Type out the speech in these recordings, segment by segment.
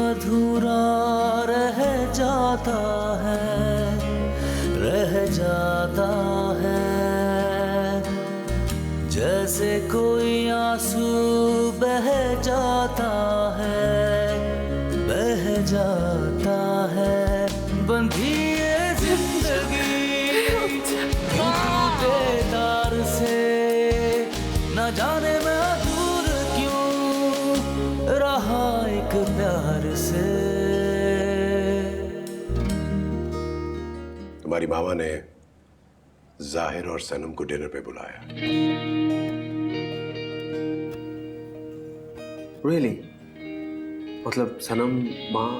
अधूरा रह जाता है, रह जाता है। जैसे कोई आंसू बह जाता है, बह जाता है। बंधी ये जिंदगी टूटे तार से, न जाने मैं दूर क्यों रहा एक प्यार से। तुम्हारी मामा ने जाहिर और सनम को डिनर पे बुलाया। Really? मतलब सनम माँ?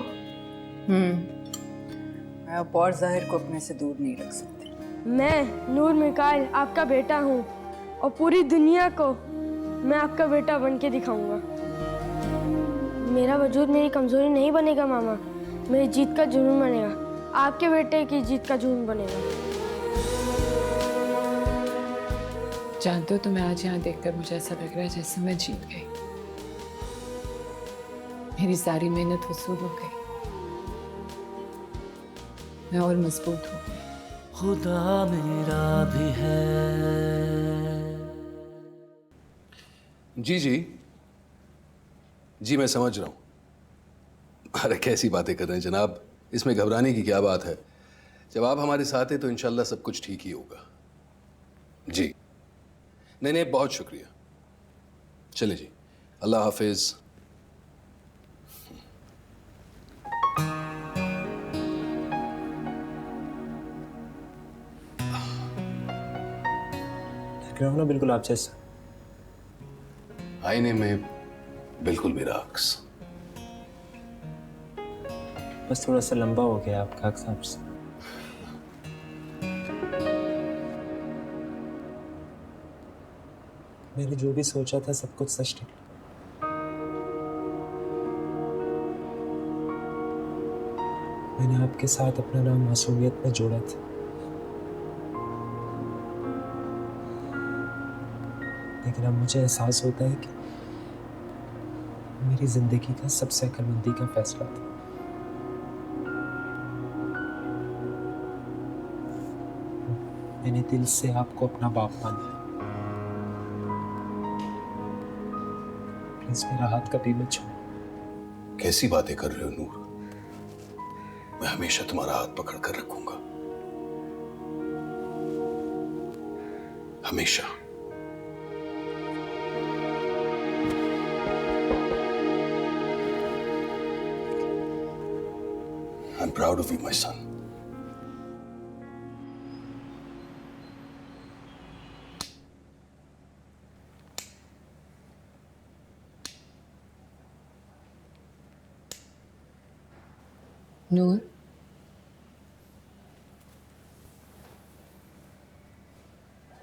मैं अब और जाहिर को अपने से दूर नहीं रख सकती। मैं नूर मिकाइल आपका बेटा हूँ और पूरी दुनिया को मैं आपका बेटा बन के दिखाऊंगा। मेरा वजूद मेरी कमजोरी नहीं बनेगा मामा, मेरी जीत का जुनून बनेगा। आपके बेटे की जीत का जुनून बनेगा। जानते हो तुम्हें आज यहाँ देखकर मुझे ऐसा लग रहा है जैसे मैं जीत गई। मेरी सारी मेहनत वसूल हो गई, मैं और मजबूत हूँ। खुदा मेरा भी है। जी जी जी, मैं समझ रहा हूँ। अरे कैसी बातें कर रहे हैं जनाब, इसमें घबराने की क्या बात है। जब आप हमारे साथ हैं तो इंशाल्लाह सब कुछ ठीक ही होगा। जी नहीं, बहुत शुक्रिया। चले जी, अल्लाह हाफिज। ना बिल्कुल आप जैसा, आईने में बिल्कुल मेरा अक्स। बस थोड़ा सा लंबा हो गया आपका अक्स आपसे। मैंने जो भी सोचा था सब कुछ सच निकला। मैंने आपके साथ अपना नाम मासूमियत में जोड़ा था, लेकिन अब मुझे एहसास होता है कि मेरी जिंदगी का सबसे अक्लमंदी का फैसला था। मैंने दिल से आपको अपना बाप माना। प्लीज मेरा हाथ कभी मत छोड़ो। कैसी बातें कर रहे हो नूर, मैं हमेशा तुम्हारा हाथ पकड़ कर रखूंगा, हमेशा। I'm proud of you, my son. Noor,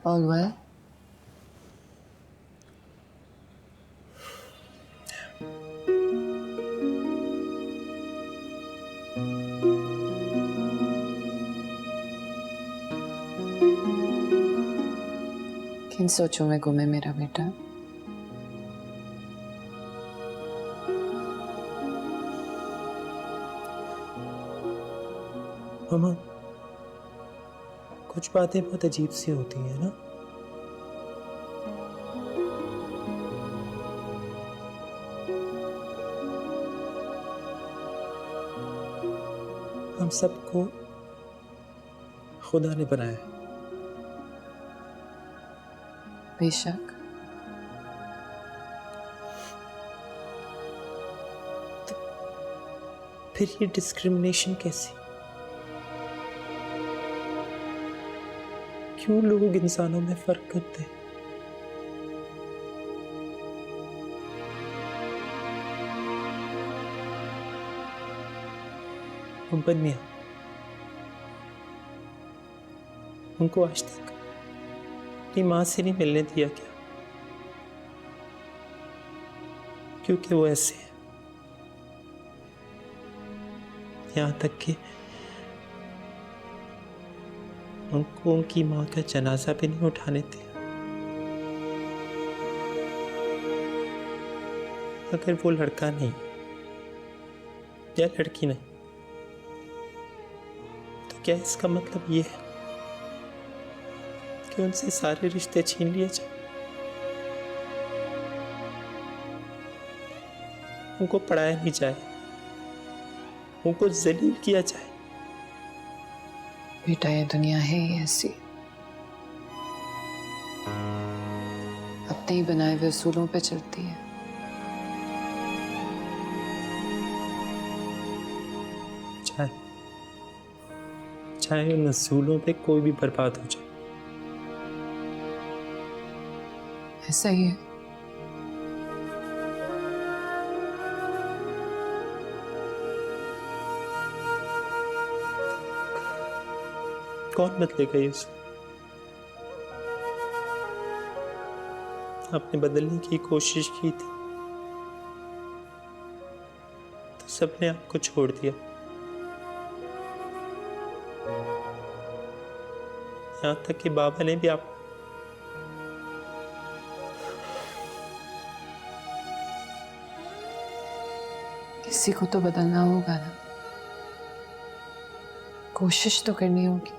all well? किन सोचों में गुम है मेरा बेटा? मामा, कुछ बातें बहुत अजीब सी होती हैं ना। हम सबको खुदा ने बनाया है। बेशक, तो फिर ये डिस्क्रिमिनेशन कैसी? क्यों लोग इंसानों में फर्क करते हैं? मोहब्बत मियां, उनको आज तक अपनी माँ से नहीं मिलने दिया क्या? क्योंकि वो ऐसे है। यहाँ तक कि उनको उनकी माँ का जनाजा भी नहीं उठाने दिया। अगर वो लड़का नहीं या लड़की नहीं, तो क्या इसका मतलब ये है कि उनसे सारे रिश्ते छीन लिए जाए, उनको पढ़ाया नहीं जाए, उनको जलील किया जाए? बेटा, ये दुनिया है ही ऐसी, अपने ही बनाए हुए असूलों पे चलती है। चाहे उन असूलों पे कोई भी बर्बाद हो जाए। ऐसा ही है। कौन बदलेगा ये उसूल? आपने बदलने की कोशिश की थी तो सबने आपको छोड़ दिया। यहाँ तक कि बाबा ने भी आप किसी को तो बदलना होगा ना, कोशिश तो करनी होगी।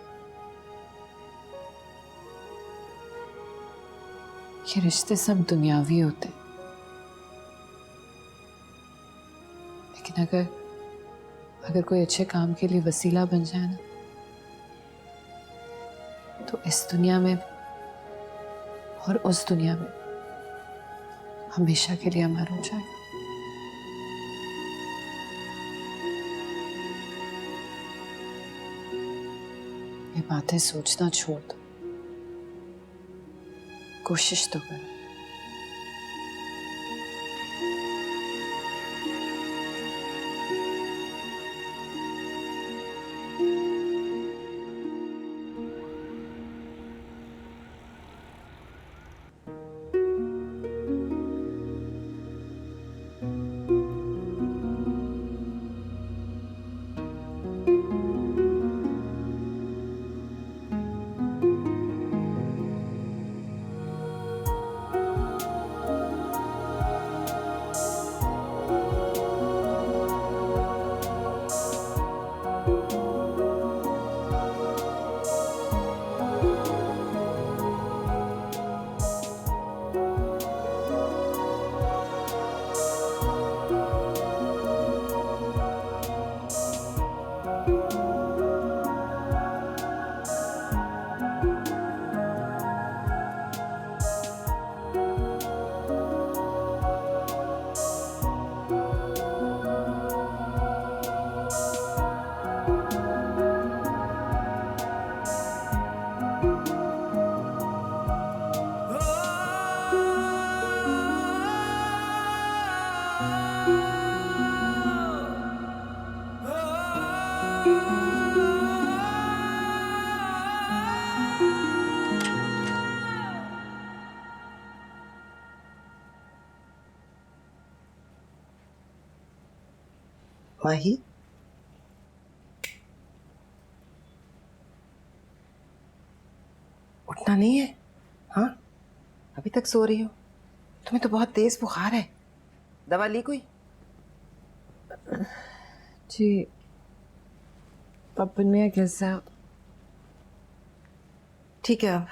ये रिश्ते सब दुनियावी होते हैं, लेकिन अगर कोई अच्छे काम के लिए वसीला बन जाए ना, तो इस दुनिया में और उस दुनिया में हमेशा के लिए अमर हो जाएगा। ये बातें सोचना छोड़ दो, कोशिश तो करो। माही, उठना नहीं है? हाँ, अभी तक सो रही हो? तुम्हें तो बहुत तेज बुखार है। दवा ली कोई? जी पापा मियाँ कैसा? ठीक है। अब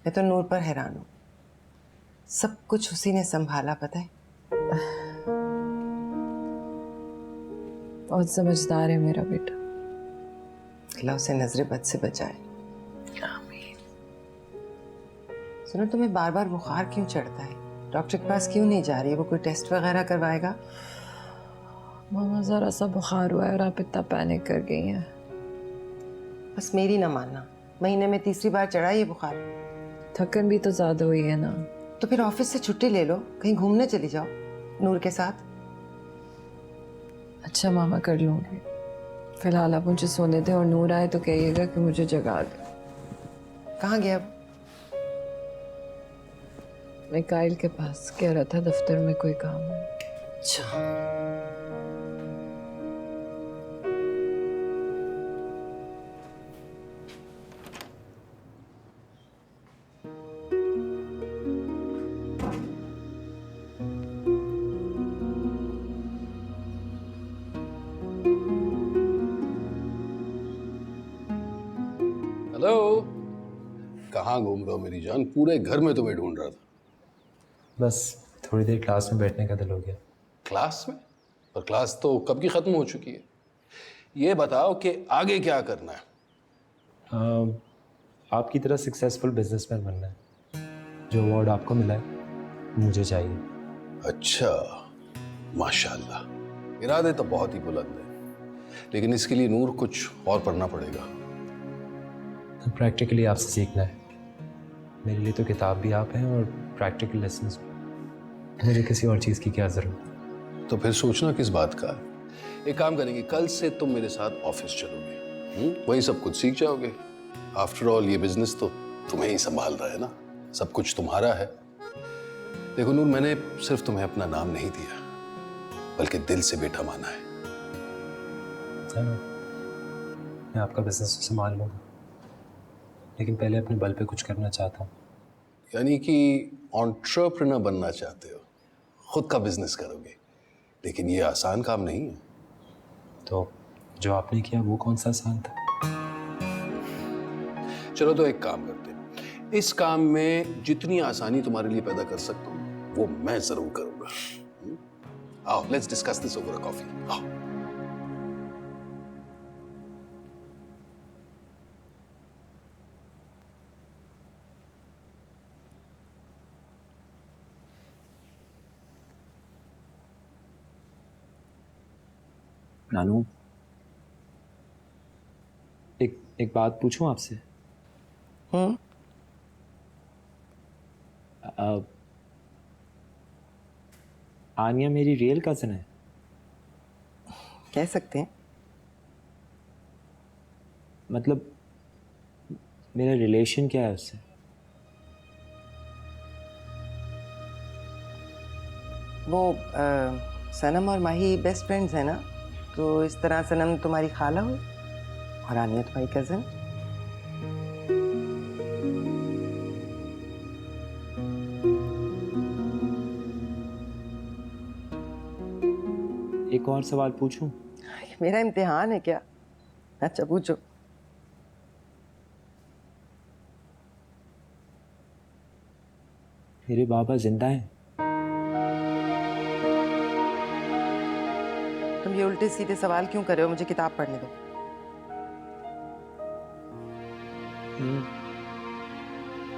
मैं तो नूर पर हैरान हूँ, सब कुछ उसी ने संभाला, पता है? बहुत समझदार है मेरा बेटा। अल्लाह उसे नजरे बद से बचाए। सुनो, तुम्हें बार बार बुखार क्यों चढ़ता है? डॉक्टर के पास क्यों नहीं जा रही है? वो कोई टेस्ट वगैरह करवाएगा? मामा जरा सा बुखार हुआ है और आप इतना पैनिक कर गई हैं। बस मेरी ना मानना, महीने में तीसरी बार चढ़ा ये बुखार। थकन भी तो ज्यादा हुई है ना। तो फिर ऑफिस से छुट्टी ले लो, कहीं घूमने चली जाओ नूर के साथ। अच्छा मामा, कर लूंगी। फिलहाल आप मुझे सोने दें और नूर आए तो कहिएगा कि मुझे जगा दे। कहाँ गया अब? मैं काइल के पास कह रहा था दफ्तर में कोई काम है। अच्छा, कहाँ घूम रहे हो मेरी जान? पूरे घर में तुम्हें ढूंढ रहा था। बस थोड़ी देर क्लास में बैठने का दिल हो गया। क्लास में? पर क्लास तो कब की खत्म हो चुकी है। ये बताओ कि आगे क्या करना है? आपकी तरह सक्सेसफुल बिजनेसमैन बनना है। जो अवार्ड आपको मिला है मुझे चाहिए। अच्छा, माशाल्लाह, इरादे तो बहुत ही बुलंद है, लेकिन इसके लिए नूर कुछ और पढ़ना पड़ेगा। प्रैक्टिकली आपसे सीखना है। मेरे लिए तो किताब भी आप हैं और प्रैक्टिकल लेसन्स भी। मुझे किसी और चीज़ की क्या ज़रूरत? तो फिर सोचना किस बात का है। एक काम करेंगे, कल से तुम मेरे साथ ऑफिस चलोगे, वहीं सब कुछ सीख जाओगे। आफ्टर ऑल ये बिजनेस तो तुम्हें ही संभाल रहा है ना, सब कुछ तुम्हारा है। देखो नूर, मैंने सिर्फ तुम्हें अपना नाम नहीं दिया, बल्कि दिल से बेटा माना है। मैं आपका बिजनेस संभाल लूँगा, लेकिन पहले अपने बल पे कुछ करना चाहता हूँ। यानी कि एंटरप्रेन्योर बनना चाहते हो, खुद का बिजनेस करोगे, लेकिन ये आसान काम नहीं है। तो जो आपने किया वो कौन सा आसान था? चलो तो एक काम करते हैं, इस काम में जितनी आसानी तुम्हारे लिए पैदा कर सकता हूँ वो मैं जरूर करूंगा। आओ, let's discuss this over a coffee. आओ। नानू, एक बात पूछूं आपसे? आनिया मेरी रियल कज़न है? कह सकते हैं। मतलब मेरा रिलेशन क्या है उससे? वो सनम और माही बेस्ट फ्रेंड्स हैं ना, तो इस तरह सनम तुम्हारी खाला हुई और आनिया तुम्हारी कज़न। एक और सवाल पूछूं? मेरा इम्तिहान है क्या? अच्छा पूछो। मेरे बाबा जिंदा हैं? तुम ये उल्टे सीधे सवाल क्यों कर रहे हो? मुझे किताब पढ़ने दो।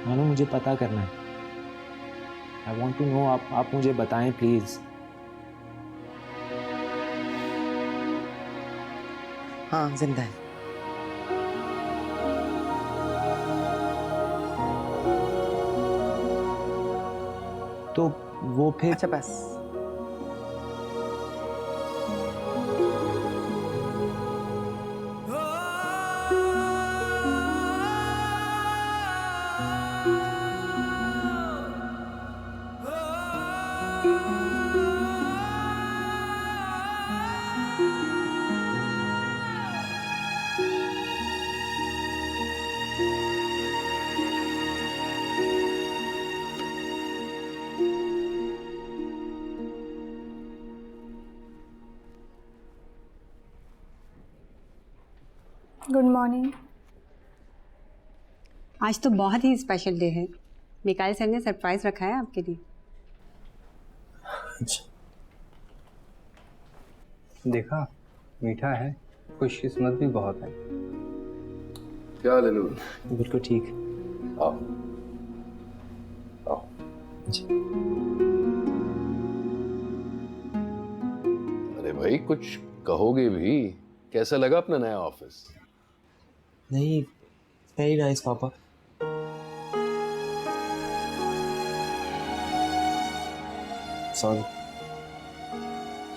मानो मुझे पता करना है। I want to know. आप मुझे बताएं प्लीज। हाँ, जिंदा है। तो वो फिर? अच्छा बस। Good morning. आज तो बहुत ही स्पेशल डे है। मिकाइल सर ने सरप्राइज रखा है आपके लिए। अच्छा, देखा, मीठा है, खुशकिस्मत भी बहुत है। क्या हाल है नूर? बिल्कुल ठीक। आओ आओ। जी। अरे भाई, कुछ कहोगे भी? कैसा लगा अपना नया ऑफिस? नहीं, वेरी नाइस पापा। सॉरी।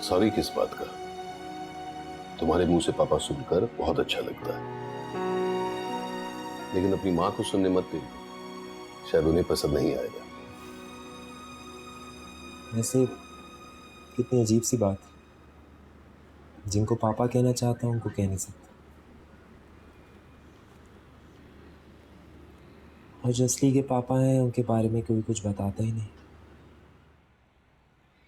सॉरी किस बात का? तुम्हारे मुंह से पापा सुनकर बहुत अच्छा लगता है, लेकिन अपनी माँ को सुनने मत देना, शायद उन्हें पसंद नहीं आएगा। वैसे कितनी अजीब सी बात है। जिनको पापा कहना चाहता हूँ उनको कह नहीं सकता, और जो असली के पापा हैं उनके बारे में कोई कुछ बताता ही नहीं।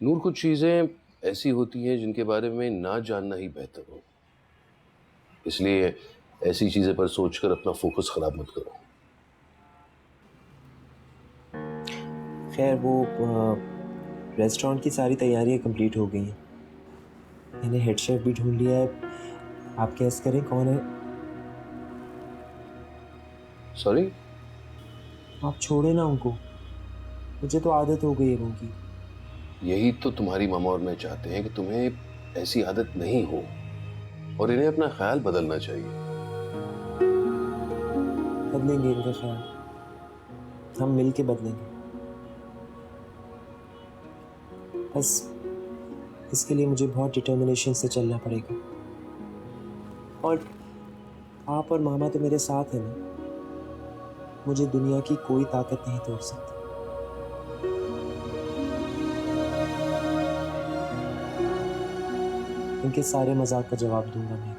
नूर, कुछ चीजें ऐसी होती हैं जिनके बारे में ना जानना ही बेहतर हो, इसलिए ऐसी चीजें पर सोचकर अपना फोकस खराब मत करो। खैर वो रेस्टोरेंट की सारी तैयारियां कंप्लीट हो गई हैं। मैंने हेड शेफ भी ढूंढ लिया है। आप गैस करें कौन है? सॉरी? आप छोड़े ना उनको, मुझे तो आदत हो गई है उनकी। यही तो तुम्हारी मामा और मैं चाहते हैं कि तुम्हें ऐसी आदत नहीं हो और इन्हें अपना ख्याल बदलना चाहिए। बदलेंगे इनका ख्याल, हम मिल के बदलेंगे। बस इसके लिए मुझे बहुत डिटर्मिनेशन से चलना पड़ेगा। और आप और मामा तो मेरे साथ हैं ना, मुझे दुनिया की कोई ताकत नहीं तोड़ सकती। इनके सारे मजाक का जवाब दूंगा मैं।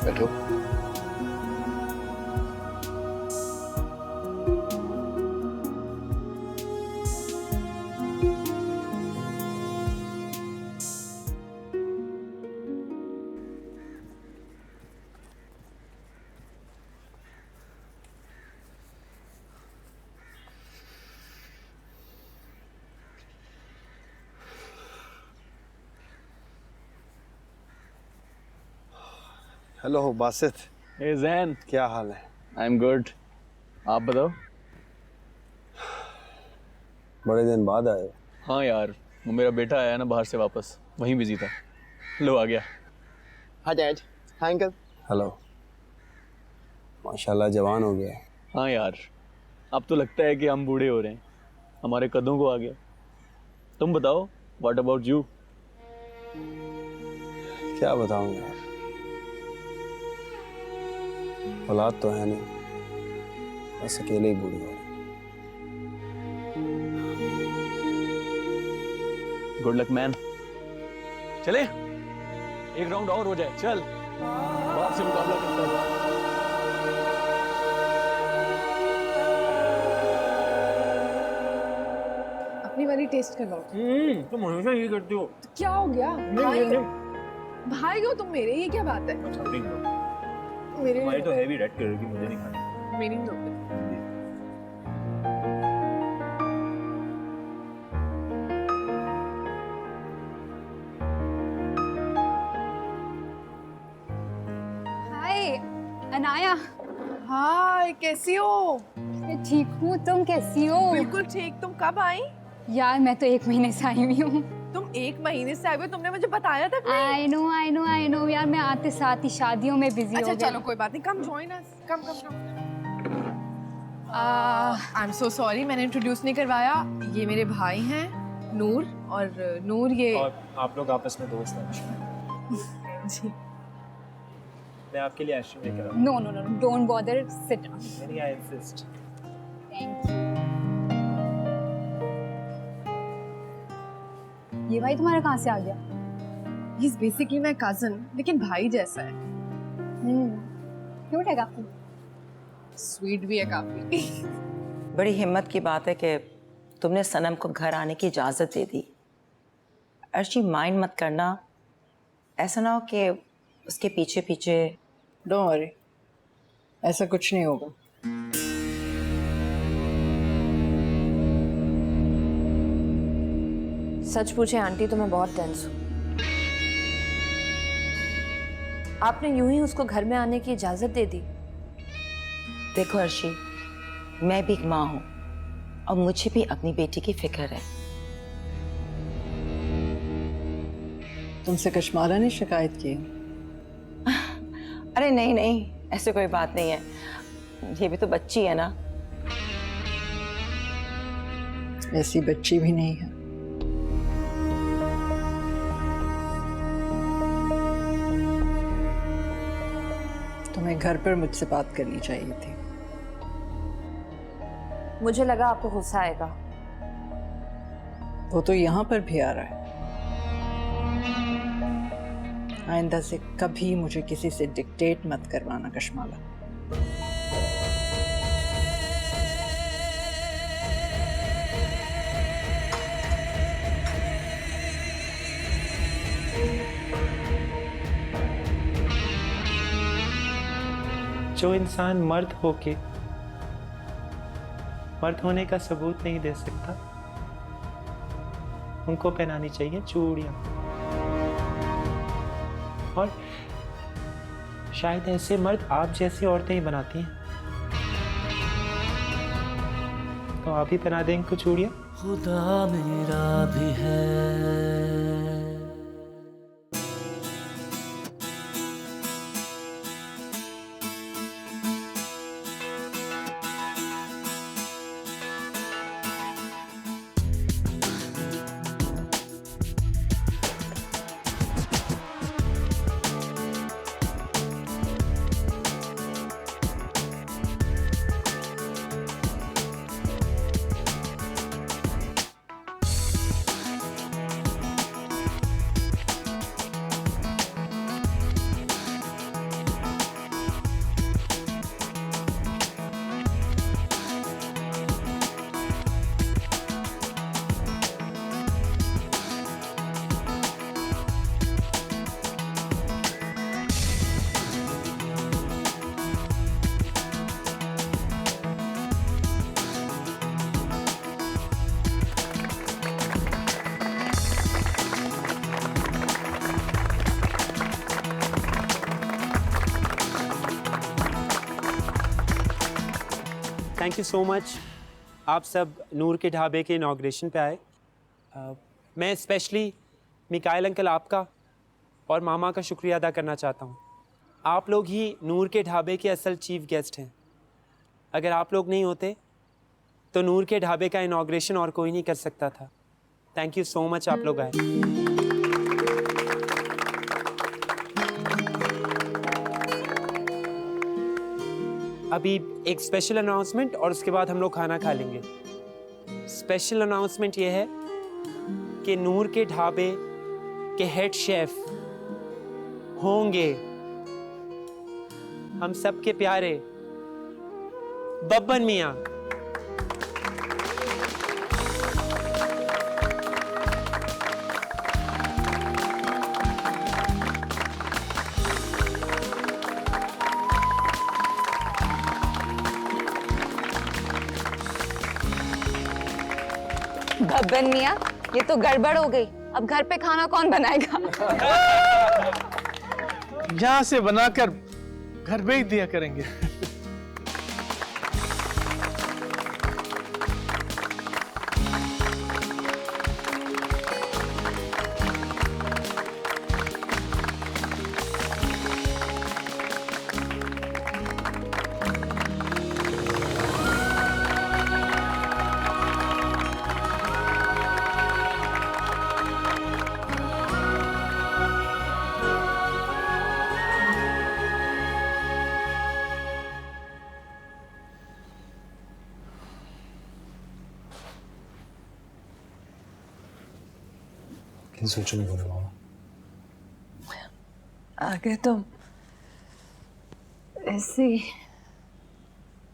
बैठो। हेलो बासित। हे जैन, क्या हाल है? आई एम गुड, आप बताओ। बड़े दिन बाद आए हो। हाँ यार, वो मेरा बेटा आया ना बाहर से वापस, वहीं बिजी था। लो आ गया। Hi dad. Hi uncle. Hello. माशाल्लाह जवान हो गया। हाँ यार, अब तो लगता है कि हम बूढ़े हो रहे हैं, हमारे कदों को आ गया। तुम बताओ, व्हाट अबाउट यू? क्या बताऊं यार, औलाद तो है नहीं, बस अकेले ही बूढ़े हो रहे। Good luck man. चले एक राउंड और हो जाए, चल बाप से मुकाबला करता है। अपनी वाली टेस्ट करवाओ। तुम हमेशा ये करती हो। तो क्या हो गया? भाई हो तुम मेरे, ये क्या बात है? मेरे हमारी तो हैवी रेड कलर की, मुझे नहीं खानी। मेरी दो। हाय अनाया। हाय, कैसी हो? मैं ठीक हूँ, तुम कैसी हो? बिल्कुल ठीक। तुम कब आई? यार मैं तो 1 महीने से आई हुई हूँ। तुम 1 महीने से आई हुई, तुमने मुझे बताया था नहीं? आई नो यार, मैं आते साथ ही शादियों में बिजी हो गई। अच्छा चलो कोई बात नहीं, come join us. Come. I am so sorry, मैंने इंट्रोड्यूस नहीं करवाया। ये मेरे भाई हैं नूर, और नूर ये। और आप लोग आपस में दोस्त हैं? जी। मैं आपके लिए आइसक्रीम लेकर no don't bother, sit down. नहीं, आई इंसिस्ट। Thank you. ये भाई तुम्हारा कहाँ से आ गया? He is basically my cousin, लेकिन भाई जैसा है। क्यूट है काफी। स्वीट भी है काफी। बड़ी हिम्मत की बात है कि तुमने सनम को घर आने की इजाज़त दे दी। अर्शी माइंड मत करना, ऐसा ना हो कि उसके पीछे पीछे। डोंट वरी, ऐसा कुछ नहीं होगा। सच पूछे आंटी तो मैं बहुत टेंस हूँ। आपने यूं ही उसको घर में आने की इजाजत दे दी। देखो अर्शी, मैं भी एक माँ हूँ और मुझे भी अपनी बेटी की फिक्र है। तुमसे कश्मारा ने शिकायत की? अरे नहीं, ऐसे कोई बात नहीं है। ये भी तो बच्ची है ना। ऐसी बच्ची भी नहीं है। तुम्हें घर पर मुझसे बात करनी चाहिए थी। मुझे लगा आपको गुस्सा आएगा। वो तो यहाँ पर भी आ रहा है। आइंदा से कभी मुझे किसी से डिक्टेट मत करवाना कश्माला। जो इंसान मर्द होने का सबूत नहीं दे सकता, उनको पहनानी चाहिए चूड़ियां। और शायद ऐसे मर्द आप जैसी औरतें ही बनाती हैं, तो आप ही पहना दें इनको चूड़ियां। खुदा मेरा भी है। थैंक यू सो मच, आप सब नूर के ढाबे के इनाग्रेशन पे आए। मैं स्पेशली मिकाइल अंकल आपका और मामा का शुक्रिया अदा करना चाहता हूँ। आप लोग ही नूर के ढाबे के असल चीफ गेस्ट हैं। अगर आप लोग नहीं होते तो नूर के ढाबे का इनाग्रेशन और कोई नहीं कर सकता था। थैंक यू सो मच, आप लोग आए। अभी एक स्पेशल अनाउंसमेंट और उसके बाद हम लोग खाना खा लेंगे। स्पेशल अनाउंसमेंट ये है कि नूर के ढाबे के हेड शेफ होंगे हम सबके प्यारे बब्बन मियां। बब्बन मियां, ये तो गड़बड़ हो गई। अब घर पे खाना कौन बनाएगा? यहाँ से बनाकर घर भेज दिया करेंगे। किन सोचों में बोले मामा? आगे तो ऐसी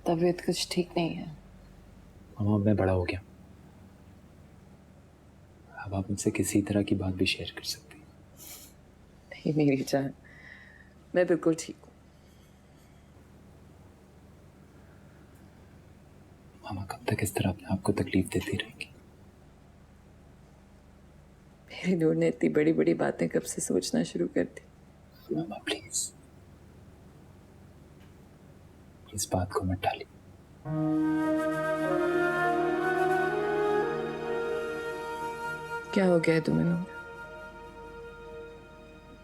तबीयत कुछ ठीक नहीं है। मामा अब मैं बड़ा हो गया, अब आप मुझसे किसी तरह की बात भी शेयर कर सकती हैं। नहीं मेरी जान, मैं बिल्कुल ठीक हूँ। मामा कब तक इस तरह अपने आप को तकलीफ देती रहेंगी? मेरी नूर ने इतनी बड़ी बड़ी बातें कब से सोचना शुरू कर दी। मामा प्लीज, इस बात को मत टालिए। क्या हो गया है तुम्हें नूर?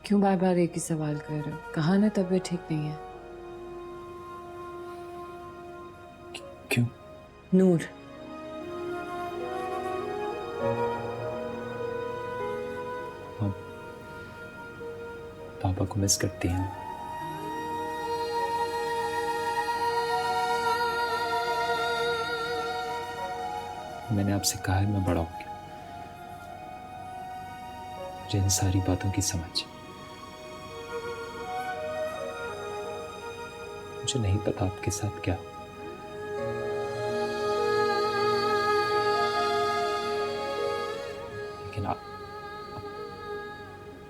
क्यों बार बार एक ही सवाल कर रहे हो? कहा ना तबीयत ठीक नहीं है। क्यों? नूर, पापा को मिस करती हैं? मैंने आपसे कहा है मैं बड़ा हो गया, मुझे इन सारी बातों की समझ। मुझे नहीं पता आपके साथ क्या, लेकिन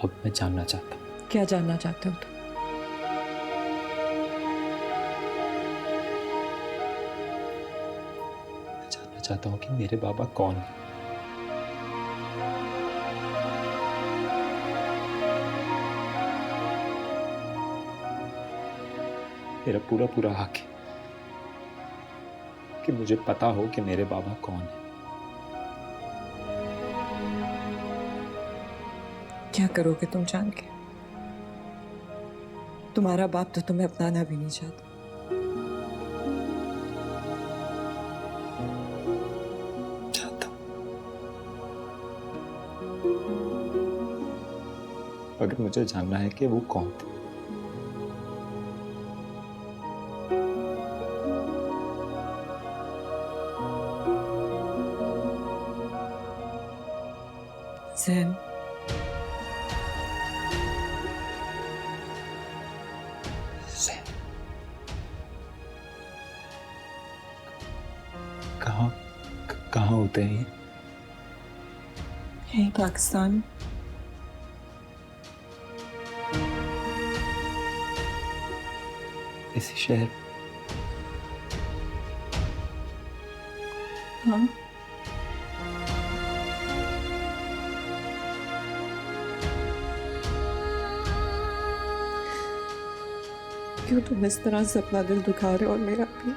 अब मैं जानना चाहता हूँ। क्या जानना चाहते हो तुम? चाहता हूँ कि मेरे बाबा कौन है। मेरा पूरा पूरा हक है कि मुझे पता हो कि मेरे बाबा कौन है। क्या करोगे तुम जान के? तुम्हारा बाप तो तुम्हें अपनाना भी नहीं चाहता। अगर मुझे जानना है कि वो कौन थे, ज़ैन, कहाँ होते हैं ये? यहीं पाकिस्तान। इसी शहर? हाँ। क्यों तुम इस तरह से अपना दिल दुखा रहे हो और मेरा भी?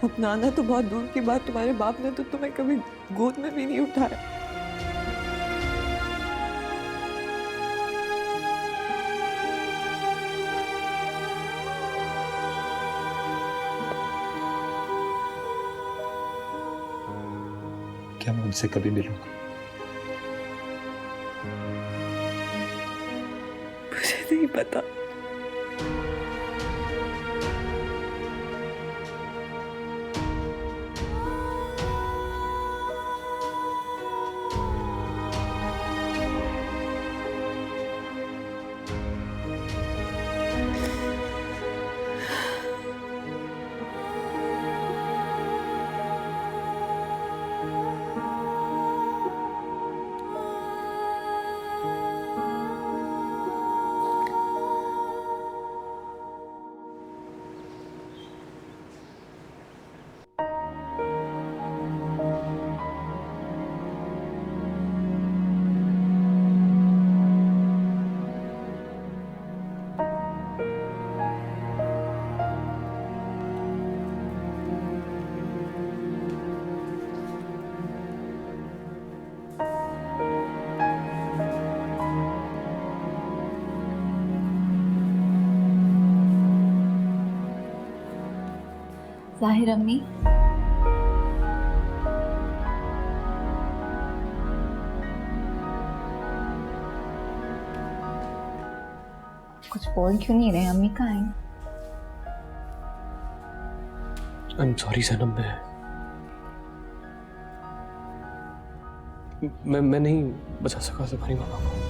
अपनाना तो बहुत दूर की बात, तुम्हारे बाप ने तो तुम्हें कभी गोद में भी नहीं उठाया। क्या मैं उनसे कभी मिलूंगा? मुझे नहीं पता। जाहिर अम्मी, कुछ बोल क्यों नहीं रहे? अम्मी कहाँ हैं? आई एम सॉरी सनम, मैं नहीं बचा सका तुम्हारी मामा को।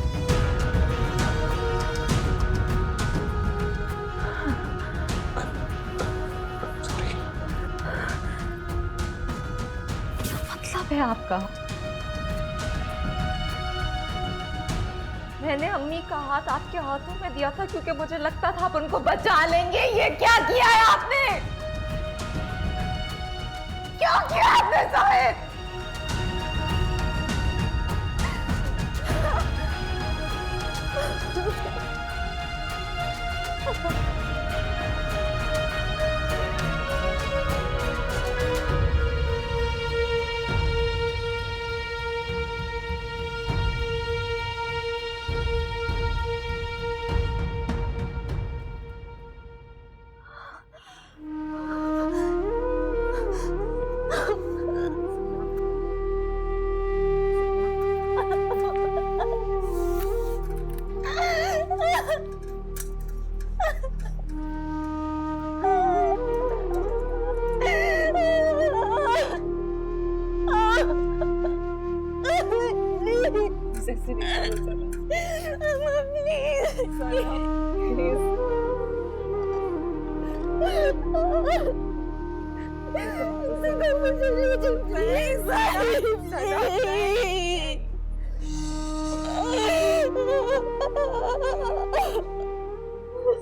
है आपका? मैंने अम्मी का हाथ आपके हाथों में दिया था क्योंकि मुझे लगता था आप उनको बचा लेंगे। ये क्या किया है आपने? क्यों किया आपने जाहिद?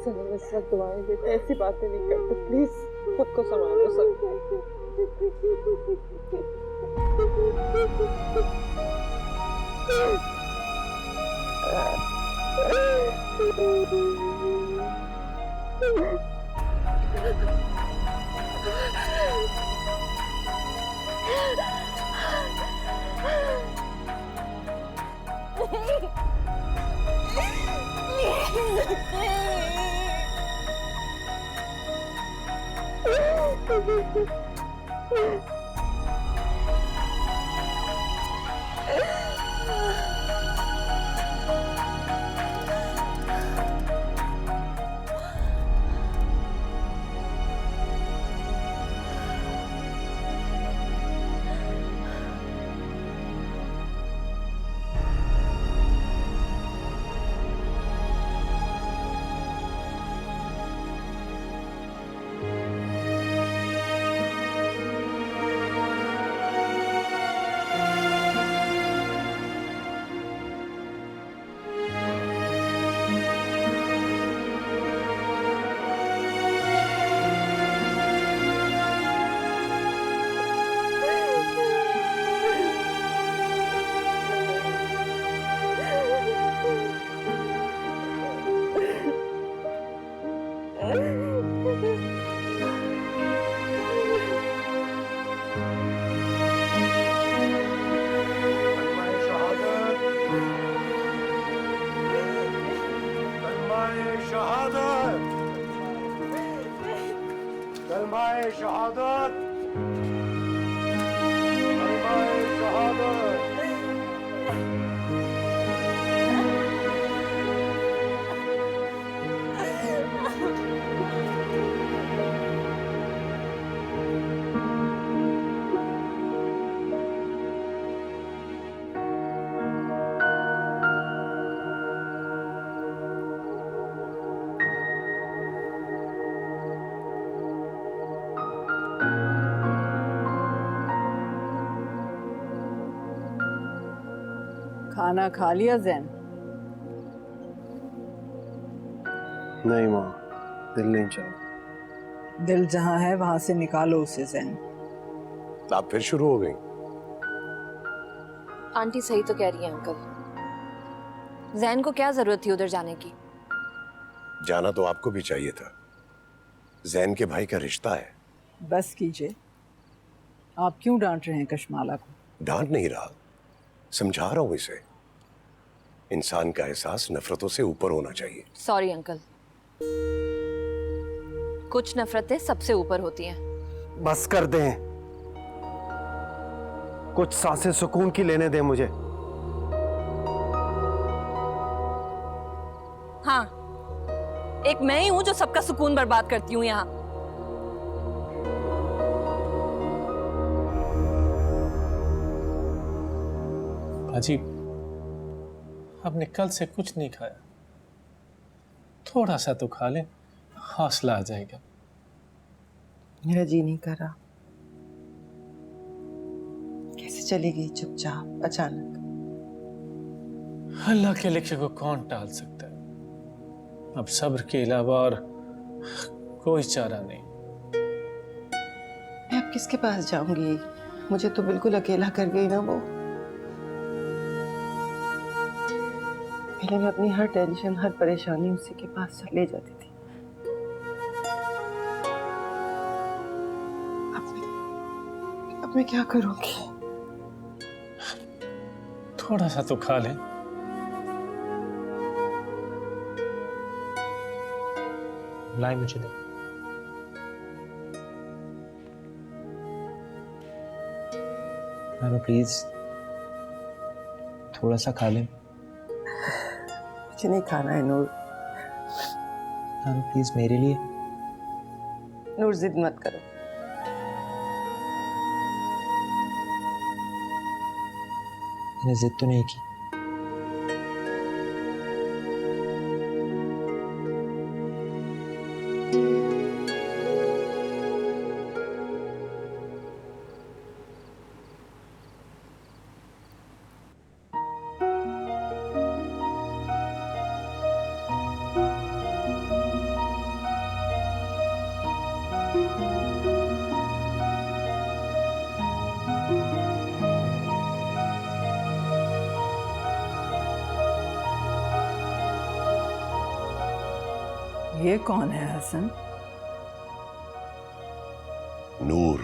सनम इस वक्त दुआएं देते ऐसी बातें नहीं करते, प्लीज खुद को संभालो कलमाए शहादत, कलमाए शहादत। खाना खा लिया जैन? नहीं माँ, दिल नहीं चाह। दिल जहां है वहां से निकालो उसे जैन। आप फिर शुरू हो गई? आंटी सही तो कह रही है अंकल। जैन को क्या जरूरत थी उधर जाने की? जाना तो आपको भी चाहिए था। जैन के भाई का रिश्ता है। बस कीजिए। आप क्यों डांट रहे हैं कशमाला को? डांट नहीं रहा, समझा रहा हूं इसे। इंसान का एहसास नफरतों से ऊपर होना चाहिए। सॉरी अंकल, कुछ नफरतें सबसे ऊपर होती हैं। बस कर दें, कुछ सांसें सुकून की लेने दें मुझे। हाँ, एक मैं ही हूं जो सबका सुकून बर्बाद करती हूँ यहाँ। बाजी, आपने कल से कुछ नहीं खाया, थोड़ा सा तो खा लें, हौसला आ जाएगा। मेरा जी नहीं कर रहा। कैसे चली गई चुपचाप अचानक? अल्लाह के लिखे को कौन टाल सकता है? अब सब्र के अलावा और कोई चारा नहीं। मैं अब किसके पास जाऊंगी? मुझे तो बिल्कुल अकेला कर गई ना वो। पहले मैं अपनी हर टेंशन, हर परेशानी उसी के पास ले जाती थी। अब मैं क्या करूंगी? थोड़ा सा तो खा लें। लाई मुझे दे। नानू प्लीज थोड़ा सा खा लें। मुझे नहीं खाना है नूर। नानू प्लीज मेरे लिए। नूर जिद मत करो। मैंने जिद तो नहीं की। ये कौन है हसन? नूर।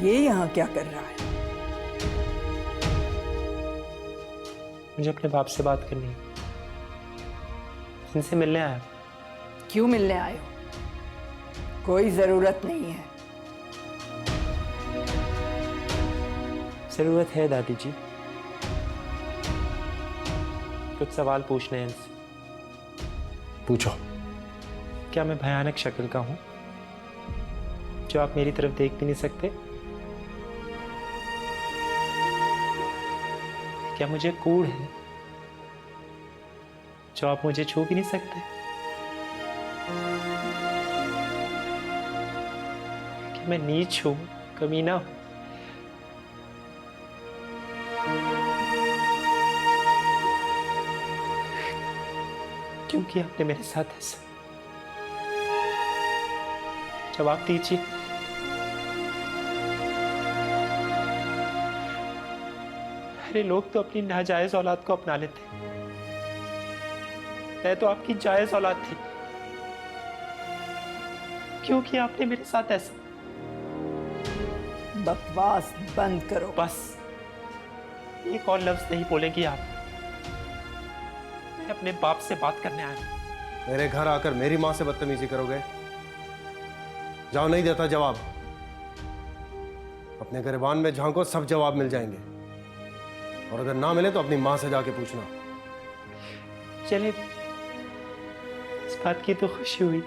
ये यहाँ क्या कर रहा है? मुझे अपने बाप से बात करनी है, इनसे मिलने आया। क्यों मिलने आए हो? कोई जरूरत नहीं है। जरूरत है दादी जी, कुछ सवाल पूछने हैं इनसे। पूछो। क्या मैं भयानक शक्ल का हूं जो आप मेरी तरफ देख भी नहीं सकते? क्या मुझे कूड़ है जो आप मुझे छू भी नहीं सकते? क्या मैं नीच हूं, कमीना हूं? क्योंकि आपने मेरे साथ ऐसा? जवाब दीजिए। अरे लोग तो अपनी नाजायज औलाद को अपना लेते, मैं तो आपकी जायज औलाद थी। क्यों किया आपने मेरे साथ ऐसा? बकवास बंद करो। बस एक और लफ्ज नहीं बोलेंगी आप। मैं अपने बाप से बात करने आया हूं। मेरे घर आकर मेरी माँ से बदतमीजी करोगे? जाओ, नहीं देता जवाब। अपने गिरबान में झांको, सब जवाब मिल जाएंगे। और अगर ना मिले तो अपनी माँ से जाके पूछना। चले, इस बात की तो खुशी हुई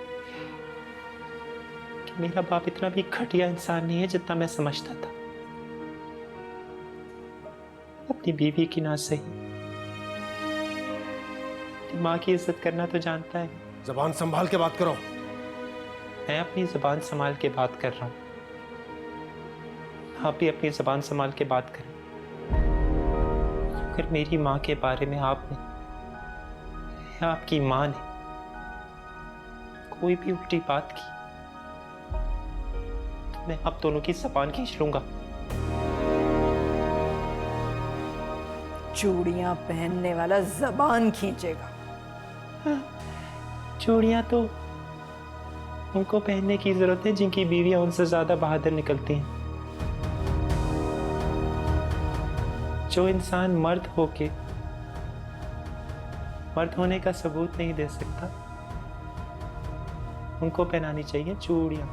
कि मेरा बाप इतना भी घटिया इंसान नहीं है जितना मैं समझता था। अपनी बीवी की ना सही, माँ की इज्जत करना तो जानता है। जबान संभाल के बात करो। मैं अपनी जबान संभाल के बात कर रहा हूं, आप भी अपनी जबान संभाल के बात करें। अगर मेरी माँ के बारे में आपने या आपकी माँ ने कोई भी उल्टी बात की तो मैं आप दोनों की जबान खींच लूंगा। चूड़ियां पहनने वाला जबान खींचेगा। चूड़ियां तो उनको पहनने की जरूरत है जिनकी बीवियां उनसे ज्यादा बहादुर निकलती हैं। जो इंसान मर्द होने का सबूत नहीं दे सकता, उनको पहनानी चाहिए चूड़ियां।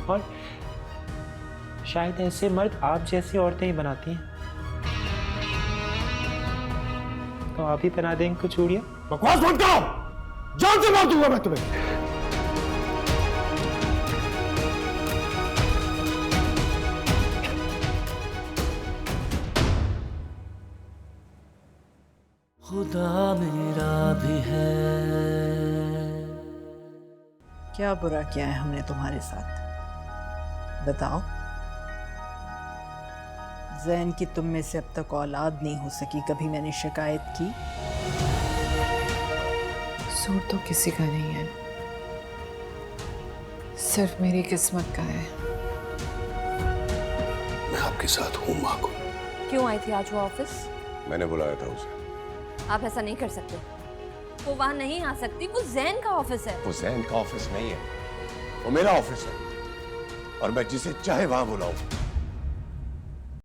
और शायद ऐसे मर्द आप जैसी औरतें ही बनाती हैं। तो आप ही पहना दें इनको चूड़ियां। बकवास मत करो, जान से मार दूंगा मैं तुम्हें। खुदा मेरा भी है। क्या बुरा किया है हमने तुम्हारे साथ? बताओ। जैन की तुम में से अब तक औलाद नहीं हो सकी, कभी मैंने शिकायत की? कसूर तो किसी का नहीं है, सिर्फ मेरी किस्मत का है। मैं आपके साथ हूँ माँ को। क्यों आई थी आज वो ऑफिस? मैंने बुलाया था उसे। आप ऐसा नहीं कर सकते, वो वहां नहीं आ सकती, वो जैन का ऑफिस है। वो जैन का ऑफिस नहीं है, वो मेरा ऑफिस है और मैं जिसे चाहे वहां बुलाऊं।